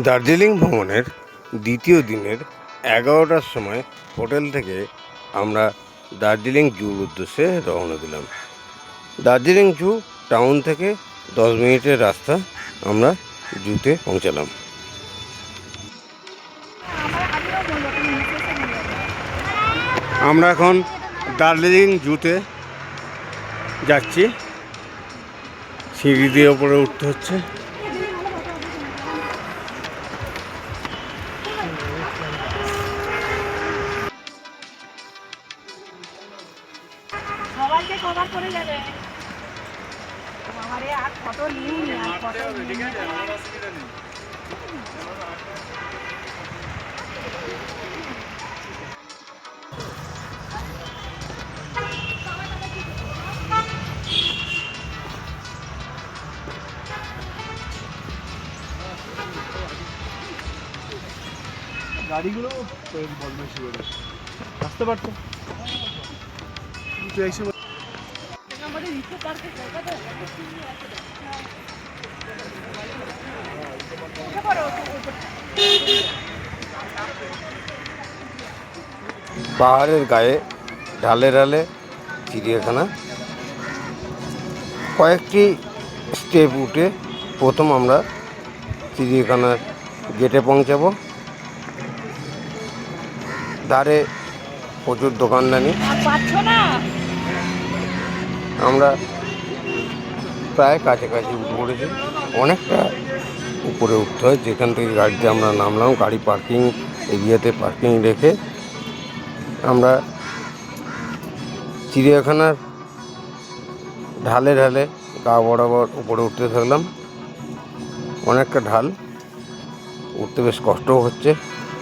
দার্জিলিং ভ্রমণের দ্বিতীয় দিনের 11টার সময় হোটেল থেকে আমরা দার্জিলিং জুর উদ্দেশ্যে রওনা দিলাম। দার্জিলিং জু টাউন থেকে 10 মিনিটের রাস্তা। আমরা জুতে পৌঁছালাম। আমরা এখন দার্জিলিং জুতে যাচ্ছি। সিঁড়ি দিয়ে ওপরে উঠতে হচ্ছে। সবাইকে কভার করে যাবে। আমারে আর ফটো নিই আর ফটো ঠিক আছে, আমার অসুবিধা নেই। গাড়িগুলো বদমাইশি করে আসতে পারতো। পাহাড়ের গায়ে ঢালে ঢালে চিড়িয়াখানা। কয়েকটি স্টেপ উঠে প্রথম আমরা চিড়িয়াখানার গেটে পৌঁছাবো। ধারে প্রচুর দোকানদানি। আমরা প্রায় কাছাকাছি উঠে পড়েছি। অনেকটা উপরে উঠতে হয়, যেখান থেকে গাড়িতে আমরা নামলাম। গাড়ি পার্কিং এরিয়াতে পার্কিং রেখে আমরা চিড়িয়াখানার ঢালে ঢালে গা বরাবর উপরে উঠতে থাকলাম। অনেকটা ঢাল, উঠতে বেশ কষ্টও হচ্ছে,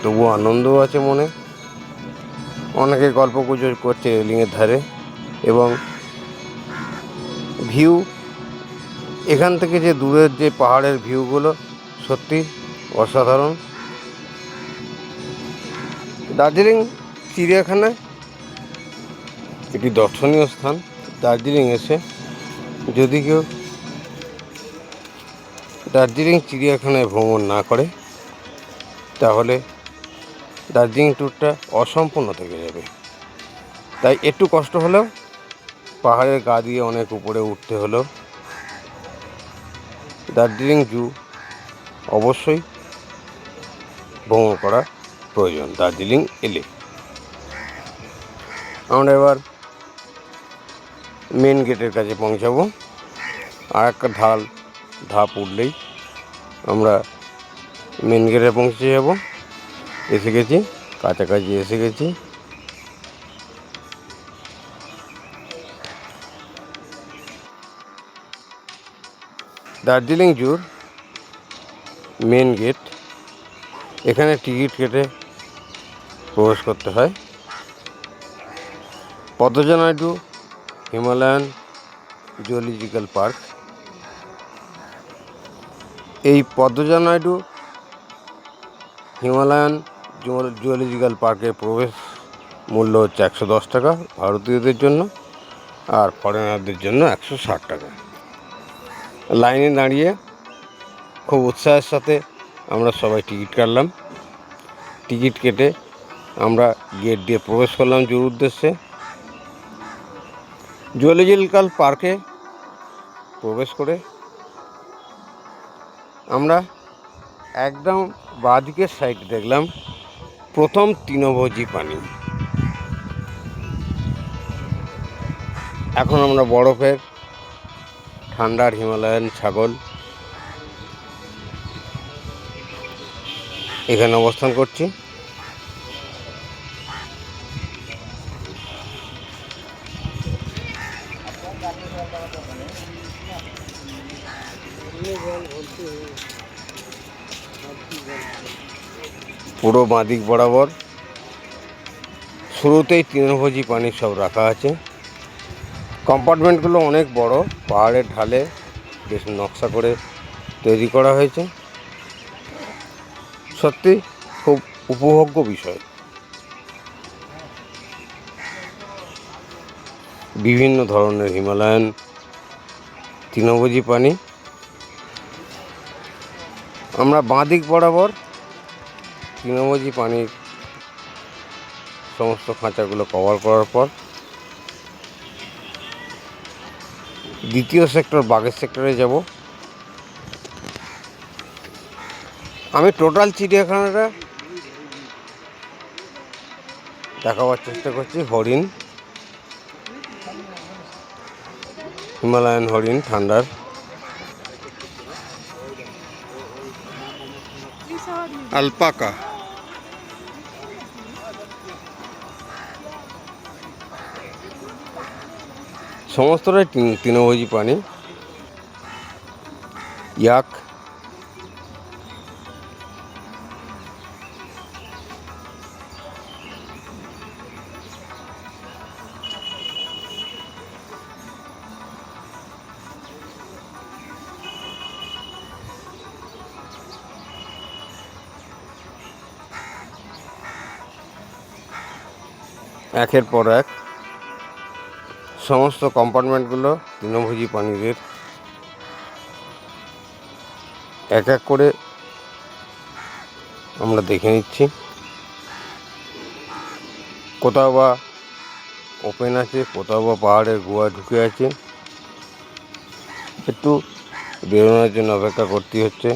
তবুও আনন্দও আছে মনে। অনেকে গল্প গুজব করছে রেলিংয়ের ধারে, এবং ভিউ এখান থেকে যে দূরের যে পাহাড়ের ভিউগুলো সত্যি অসাধারণ। দার্জিলিং চিড়িয়াখানায় একটি দর্শনীয় স্থান। দার্জিলিং এসে যদি কেউ দার্জিলিং চিড়িয়াখানায় ভ্রমণ না করে, তাহলে দার্জিলিং ট্যুরটা অসম্পূর্ণ থেকে যাবে। তাই একটু কষ্ট হলেও পাহাড়ের গা দিয়ে অনেক উপরে উঠতে হলো। দার্জিলিং জু অবশ্যই ভ্রমণ করা প্রয়োজন দার্জিলিং এলে। আমরা এবার মেন গেটের কাছে পৌঁছাবো। আর একটা ধাপ উঠলেই আমরা মেন গেটে পৌঁছে যাব। এসে গেছি, কাছাকাছি এসে গেছি। Darjeeling zoo main gate. এখানে টিকিট কেটে প্রবেশ করতে হয়। Padmaja Naidu Himalayan zoological park. এই পদ্মজা নাইডু হিমালয়ান জুওলজিক্যাল পার্কের প্রবেশ মূল্য হচ্ছে 110 টাকা ভারতীয়দের জন্য, আর ফরেনারদের জন্য 160 টাকা। লাইনে দাঁড়িয়ে খুব উৎসাহের সাথে আমরা সবাই টিকিট কাটলাম। টিকিট কেটে আমরা গেট দিয়ে প্রবেশ করলাম জুর উদ্দেশ্যে। জুওলজিক্যাল পার্কে প্রবেশ করে আমরা একদম বাঁদিকের সাইডে দেখলাম প্রথম তৃণভোজী প্রাণী। এখন আমরা বরফের ঠান্ডার হিমালয়ান ছাগল এখানে অবস্থান করছি। পুরো বাঁদিক বরাবর শুরুতেই তৃণভোজী প্রাণী সব রাখা আছে। কম্পার্টমেন্টগুলো অনেক বড়, পাহাড়ের ঢালে বেশ নকশা করে তৈরি করা হয়েছে। সত্যি খুব উপভোগ্য বিষয়। বিভিন্ন ধরনের হিমালয়ান তৃণভোজী প্রাণী আমরা বাঁদিক বরাবর তৃণভোজী পানির সমস্ত খাঁচাগুলো কভার করার পর দ্বিতীয় সেক্টর বাঘের সেক্টরে যাব। আমি টোটাল চিড়িয়াখানাটা দেখাবার চেষ্টা করছি। হরিণ, হিমালয়ান হরিণ, ঠান্ডার, আলপাকা, সমস্তটাই তৃণভোজী প্রাণী। ইয়াক, একের পর এক সমস্ত কম্পার্টমেন্টগুলো তৃণভোজী প্রাণীদের এক এক করে আমরা দেখে নিচ্ছি। কোথাও বা ওপেন আছে, কোথাও বা পাহাড়ের গুহা ঢুকে আছে, একটু বেরোনোর জন্য অপেক্ষা করতে হচ্ছে।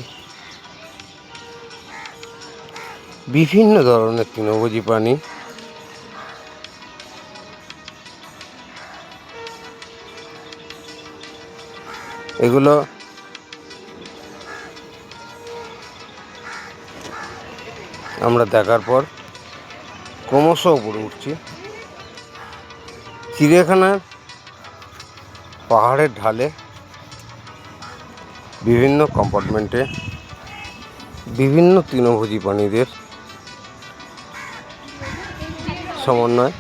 বিভিন্ন ধরনের তৃণভোজী প্রাণী, এগুলো আমরা দেখার পর ক্রমশ উপরে উঠছি। চিড়িয়াখানার পাহাড়ের ঢালে বিভিন্ন কম্পার্টমেন্টে বিভিন্ন তৃণভোজী প্রাণীদের সমন্বয়।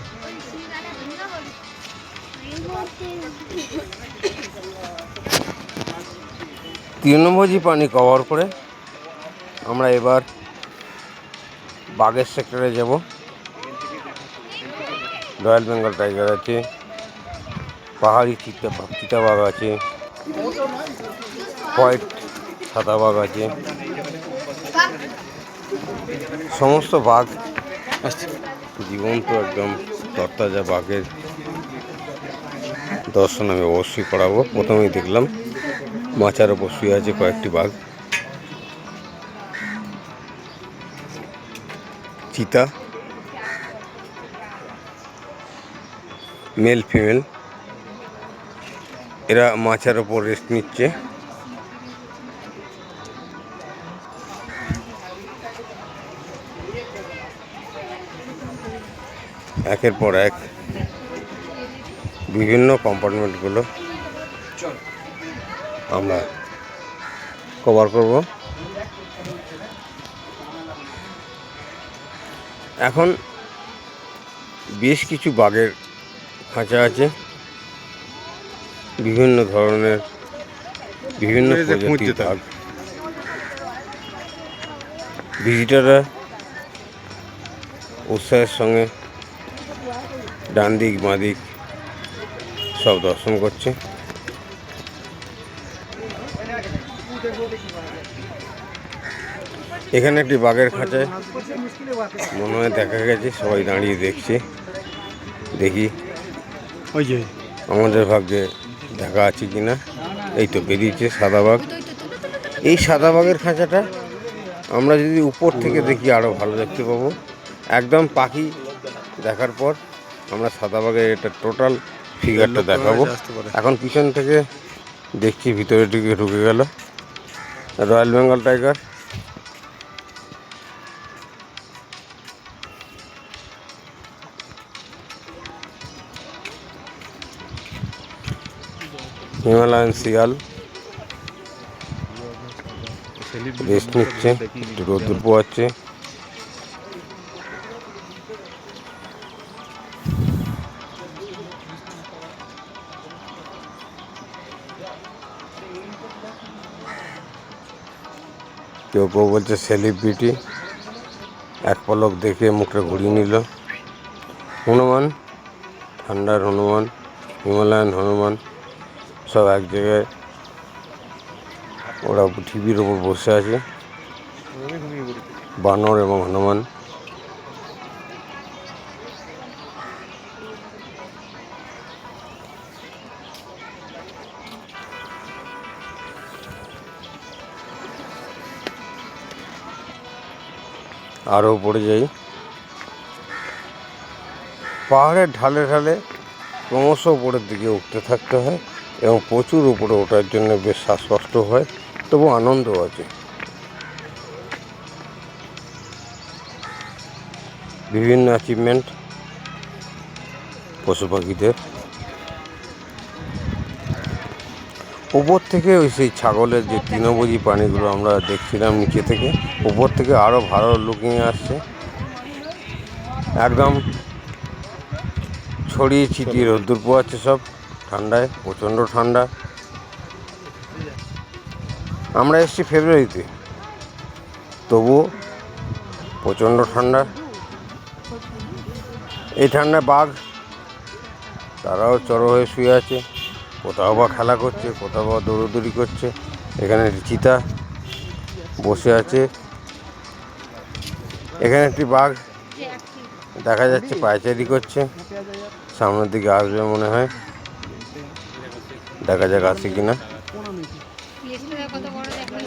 তৃণভোজী প্রাণী কভার করে আমরা এবার বাঘের সেক্টরে যাব। রয়্যাল বেঙ্গল টাইগার আছে, পাহাড়ি চিতাবাঘ আছে, হোয়াইট সাদা বাঘ আছে, সমস্ত বাঘ জীবন্ত একদম তরতাজা বাঘের দর্শন আমি অবশ্যই করাবো। প্রথমেই দেখলাম মাচার ওপর শুয়ে আছে কয়েকটি বাঘ, চিতা, মেল ফিমেল, এরা মাচার ওপর রেস্ট নিচ্ছে। একের পর এক বিভিন্ন কম্পার্টমেন্টগুলো আমরা কভার করব। এখন বেশ কিছু বাঘের খাঁচা আছে, বিভিন্ন ধরনের বিভিন্ন প্রজাতির বাঘ। ভিজিটাররা উৎসাহের সঙ্গে ডান দিক বাঁ দিক সব দর্শন করছে। এখানে একটি বাঘের খাঁচায় মনে হয় দেখা গেছে, সবাই দাঁড়িয়ে দেখছে। দেখি আমাদের ভাগ্যে দেখা আছে কিনা। এই তো বেরিয়েছে সাদা বাঘ। এই সাদা বাঘের খাঁচাটা আমরা যদি উপর থেকে দেখি আরও ভালো দেখতে পাবো। একদম পাখি দেখার পর আমরা সাদা বাঘের এটা টোটাল ফিগারটা দেখাবো। এখন পিছন থেকে দেখছি ভিতরে ঢুকে গেল রয়্যাল বেঙ্গল টাইগার। হিমালয়ান শিয়াল রেস্ট নিচ্ছে, একটু রোদ্দুর পোয়াচ্ছে। কেউ কেউ বলছে সেলিব্রিটি, এক পলক দেখে মুখটা ঘুরিয়ে নিল। হনুমান, ঠান্ডার হনুমান, হিমালয়ান হনুমান সব এক জায়গায়, ওরা টিভির ওপর বসে আছে। আমি ঘুমিয়ে পড়েছি। বানর এবং হনুমান। আরও উপরে যাই, পাহাড়ের ঢালে ঢালে ক্রমশ উপরের দিকে উঠতে থাকতে হয় এবং প্রচুর উপরে ওঠার জন্য বেশ শ্বাসকষ্ট হয়, তবু আনন্দও আছে। বিভিন্ন অ্যাচিভমেন্ট পশু পাখিদের। উপর থেকে ওই সেই ছাগলের যে তৃণভোজী প্রাণীগুলো আমরা দেখছিলাম নিচে থেকে, উপর থেকে আরও ভালো লুকিং আসছে, একদম ছড়িয়ে ছিটিয়ে রোদ্দুর পোয়াচ্ছে সব ঠান্ডায়, প্রচণ্ড ঠান্ডা। আমরা এসেছি ফেব্রুয়ারিতে, তবুও প্রচণ্ড ঠান্ডা। এই ঠান্ডায় বাঘ তারাও জড়ো হয়ে শুয়ে আছে, কোথাও বা খেলা করছে, কোথাও বা দৌড়োদৌড়ি করছে। এখানে একটি চিতা বসে আছে, এখানে একটি বাঘ দেখা যাচ্ছে পায়চারি করছে, সামনের দিকে আসবে মনে হয়, দেখা যাক আসছে কিনা।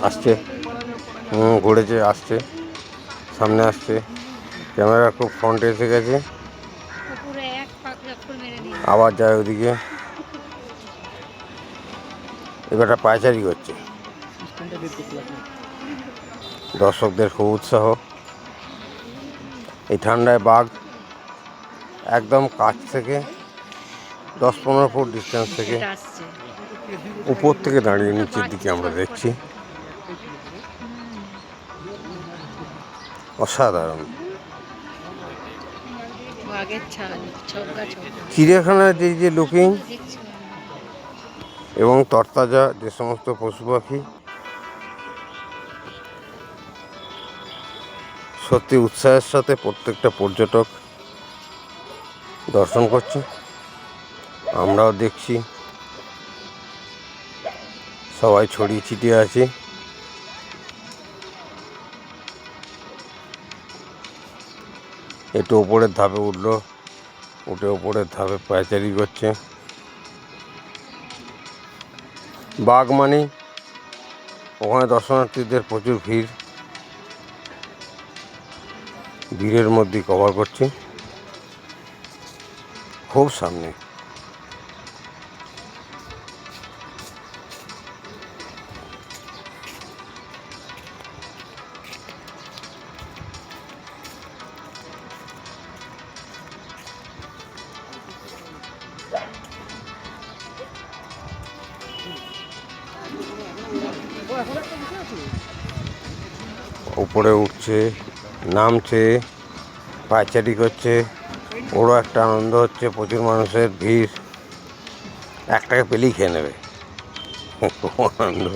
আসছে, ঘুরেছে, আসছে, সামনে আসছে, ক্যামেরা খুব ফ্রন্টে এসে গেছে, আবার যায় ওদিকে। এবারটা পায়চারি করছে, দর্শকদের খুব উৎসাহ। এই ঠান্ডায় বাঘ একদম কাছ থেকে 10-15 ফুট ডিস্টেন্স থেকে উপর থেকে দাঁড়িয়ে নিচের দিকে আমরা দেখছি, অসাধারণ। চিড়িয়াখানার যে লুকিং এবং তরতাজা যে সমস্ত পশু পাখি, সত্যি উৎসাহের সাথে প্রত্যেকটা পর্যটক দর্শন করছে, আমরাও দেখছি, সবাই ছড়িয়ে ছিটিয়ে আছি। একটু ওপরের ধাপে উঠলো, উঠে ওপরের ধাপে পায়চারি করছে। বাঘ মানে ওখানে দর্শনার্থীদের প্রচুর ভিড়, ভিড়ের মধ্যেই কভার করছি, খুব সামনে। উপরে উঠছে, নামছে, পায়চারি করছে, ওরও একটা আনন্দ হচ্ছে, প্রচুর মানুষের ভিড়, একটাকে পেলেই খেয়ে নেবে, খুব আনন্দ।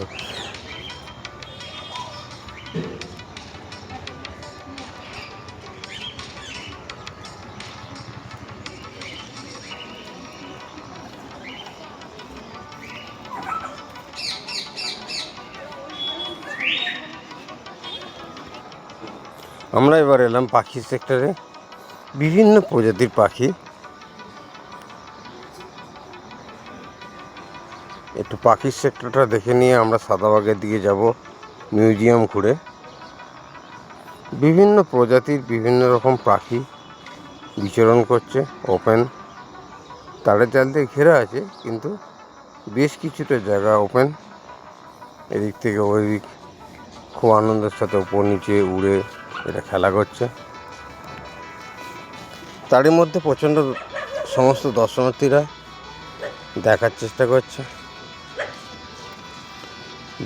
আমরা এবার এলাম পাখি সেক্টরে, বিভিন্ন প্রজাতির পাখি। একটু পাখির সেক্টরটা দেখে নিয়ে আমরা সাদাবাগের দিকে যাব, মিউজিয়াম ঘুরে। বিভিন্ন প্রজাতির বিভিন্ন রকম পাখি বিচরণ করছে, ওপেন তারের জাল দিয়ে ঘেরা আছে, কিন্তু বেশ কিছুটা জায়গা ওপেন, এদিক থেকে ওই দিক খুব আনন্দের সাথে উপর নিচে উড়ে এটা খেলা করছে। তারই মধ্যে প্রচণ্ড সমস্ত দর্শনার্থীরা দেখার চেষ্টা করছে,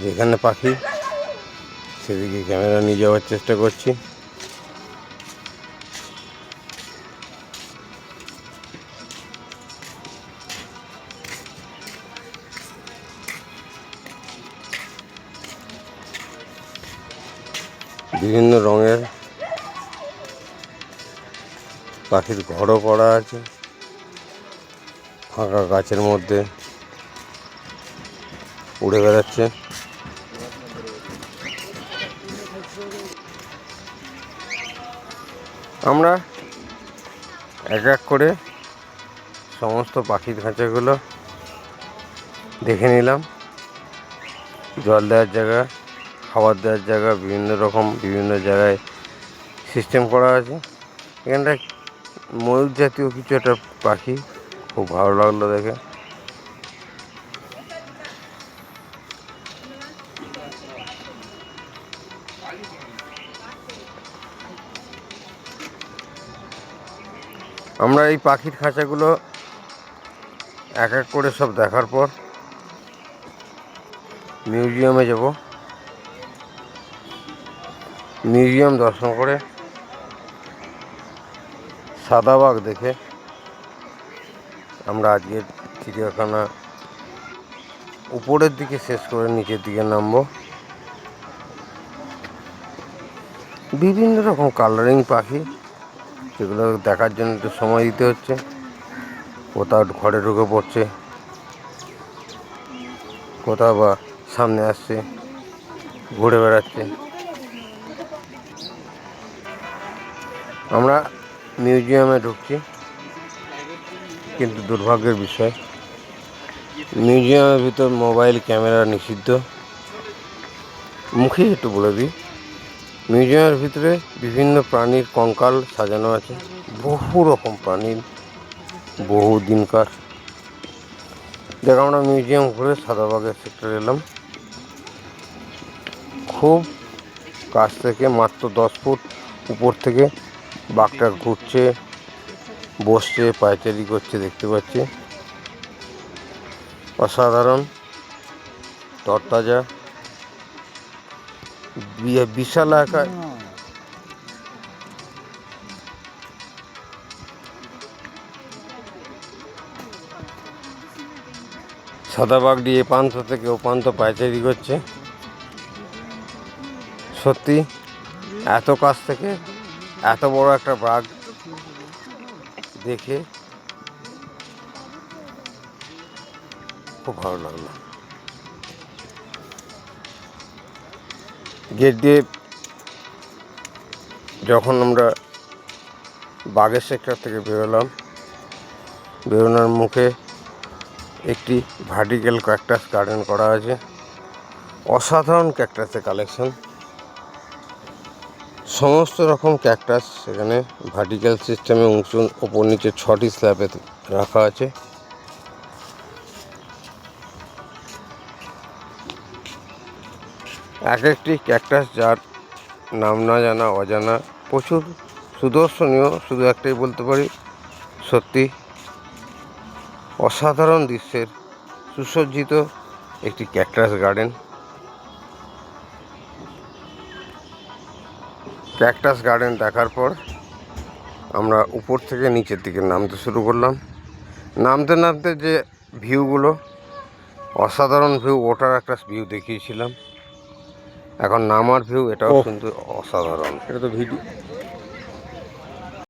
যেখানে পাখি সেদিকে ক্যামেরা নিয়ে যাওয়ার চেষ্টা করছি। বিভিন্ন রঙের পাখির ঘরও করা আছে, ফাঁকা গাছের মধ্যে উড়ে বেড়াচ্ছে। আমরা এক এক করে সমস্ত পাখির খাঁচাগুলো দেখে নিলাম। জল দেওয়ার জায়গা, খাবার দেওয়ার জায়গা, বিভিন্ন রকম বিভিন্ন জায়গায় সিস্টেম করা আছে। এখানটা ময়ূর জাতীয় কিছু একটা পাখি, খুব ভালো লাগলো দেখে। আমরা এই পাখির খাঁচাগুলো এক এক করে সব দেখার পর মিউজিয়ামে যাব। মিউজিয়াম দর্শন করে সাদা বাঘ দেখে আমরা আজকের চিড়িয়াখানা উপরের দিকে শেষ করে নিচের দিকে নামবো। বিভিন্ন রকম কালারিং পাখি, সেগুলো দেখার জন্য একটু সময় দিতে হচ্ছে। কোথাও ঘরে ঢুকে পড়ছে, কোথাও বা সামনে আসছে, ঘুরে বেড়াচ্ছে। আমরা মিউজিয়ামে ঢুকছি, কিন্তু দুর্ভাগ্যের বিষয় মিউজিয়ামের ভিতর মোবাইল ক্যামেরা নিষিদ্ধ। মুখে একটু বলে দিই, মিউজিয়ামের ভিতরে বিভিন্ন প্রাণীর কঙ্কাল সাজানো আছে, বহু রকম প্রাণীর, বহু দিনকার। দেখ, আমরা মিউজিয়াম ঘুরে সাদাবাগের সেক্টর এলাম। খুব কাছ থেকে, মাত্র 10 ফুট উপর থেকে বাঘটা ঘুরছে, বসছে, পায়চারি করছে দেখতে পাচ্ছি। অসাধারণ, তরতাজা, বিশাল আকার। সাদা বাঘটি এ প্রান্ত থেকে ও প্রান্ত পায়চারি করছে। সত্যি এত কাছ থেকে এত বড় একটা বাঘ দেখে খুব ভালো লাগলো। গেট দিয়ে যখন আমরা বাঘের সেক্টর থেকে বেরোলাম, বেরোনোর মুখে একটি ভার্টিক্যাল ক্যাকটাস গার্ডেন করা আছে। অসাধারণ ক্যাকটাসের কালেকশন, সমস্ত রকম ক্যাকটাস সেখানে ভার্টিক্যাল সিস্টেমে উঁচু ওপর নিচে 6টি স্ল্যাবে রাখা আছে। এক একটি ক্যাকটাস যার নাম না জানা, অজানা, প্রচুর সুদর্শনীয়। শুধু একটাই বলতে পারি, সত্যি অসাধারণ দৃশ্যের সুসজ্জিত একটি ক্যাকটাস গার্ডেন। ক্যাকটাস গার্ডেন দেখার পর আমরা উপর থেকে নিচের দিকে নামতে শুরু করলাম। নামতে নামতে যে ভিউগুলো, অসাধারণ ভিউ। ওটার একটা ভিউ দেখিয়েছিলাম, এখন নামার ভিউ, এটাও কিন্তু অসাধারণ। এটা তো ভিডিও